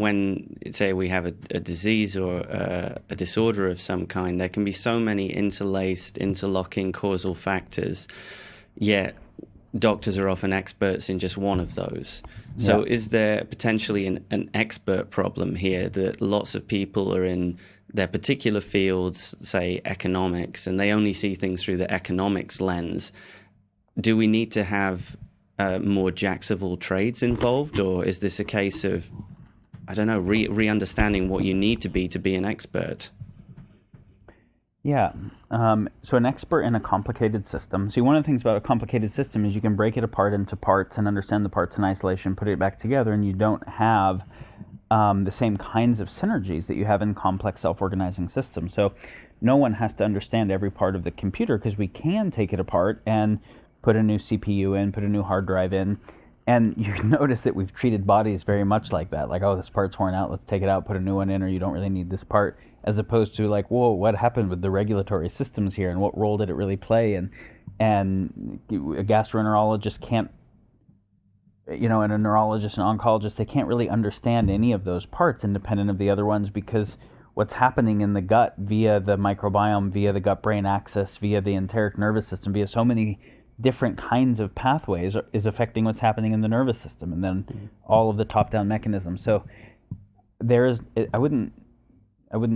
when, say, we have a disease or a disorder of some kind, there can be so many interlaced, interlocking causal factors, yet doctors are often experts in just one of those. So is there potentially an expert problem here, that lots of people are in their particular fields, say economics, and they only see things through the economics lens? Do we need to have more jacks of all trades involved, or is this a case of, I don't know, re-understanding what you need to be an expert? Yeah. So an expert in a complicated system. See, one of the things about a complicated system is you can break it apart into parts and understand the parts in isolation, put it back together, and you don't have the same kinds of synergies that you have in complex self-organizing systems. So no one has to understand every part of the computer, because we can take it apart and put a new CPU in, put a new hard drive in. And you notice that we've treated bodies very much like that. Like, oh, this part's worn out, let's take it out, put a new one in, or you don't really need this part. As opposed to like, whoa, what happened with the regulatory systems here, and what role did it really play? And a gastroenterologist can't, and a neurologist and oncologist, they can't really understand any of those parts independent of the other ones, because what's happening in the gut via the microbiome, via the gut-brain axis, via the enteric nervous system, via so many different kinds of pathways is affecting what's happening in the nervous system, and then all of the top-down mechanisms. So I wouldn't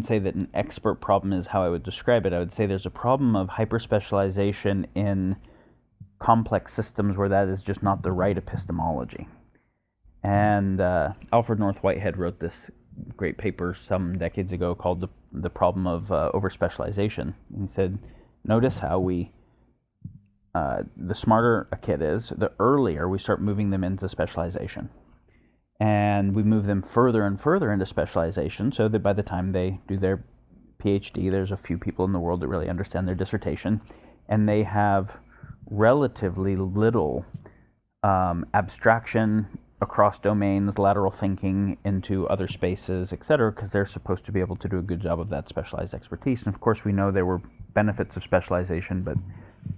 say that an expert problem is how I would describe it. I would say there's a problem of hyperspecialization in complex systems where that is just not the right epistemology. And Alfred North Whitehead wrote this great paper some decades ago called the problem of overspecialization. He said, notice how the smarter a kid is, the earlier we start moving them into specialization. And we move them further and further into specialization, so that by the time they do their PhD, there's a few people in the world that really understand their dissertation, and they have relatively little abstraction across domains, lateral thinking into other spaces, etc., because they're supposed to be able to do a good job of that specialized expertise. And of course, we know there were benefits of specialization, but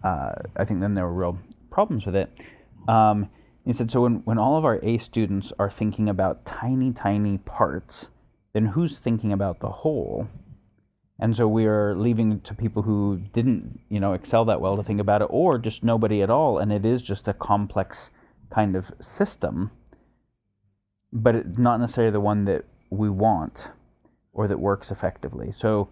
I think then there were real problems with it. He said, so when all of our A students are thinking about tiny, tiny parts, then who's thinking about the whole? And so we are leaving to people who didn't, excel that well to think about it, or just nobody at all, and it is just a complex kind of system, but it's not necessarily the one that we want or that works effectively. So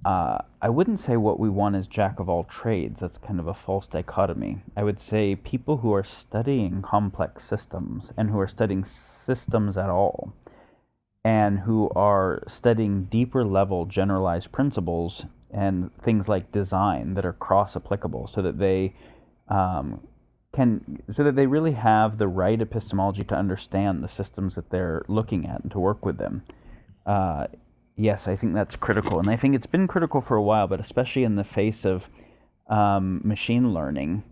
I wouldn't say what we want is jack of all trades. That's kind of a false dichotomy. I would say people who are studying complex systems, and who are studying systems at all, and who are studying deeper level generalized principles and things like design that are cross-applicable, so that they really have the right epistemology to understand the systems that they're looking at and to work with them. Yes, I think that's critical, and I think it's been critical for a while, but especially in the face of machine learning.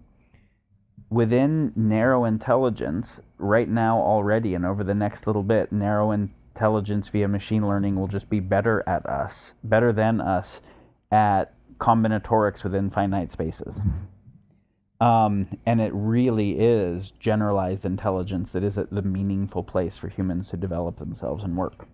Within narrow intelligence, right now already, and over the next little bit, narrow intelligence via machine learning will just be better than us at combinatorics within finite spaces. And it really is generalized intelligence that is at the meaningful place for humans to develop themselves and work.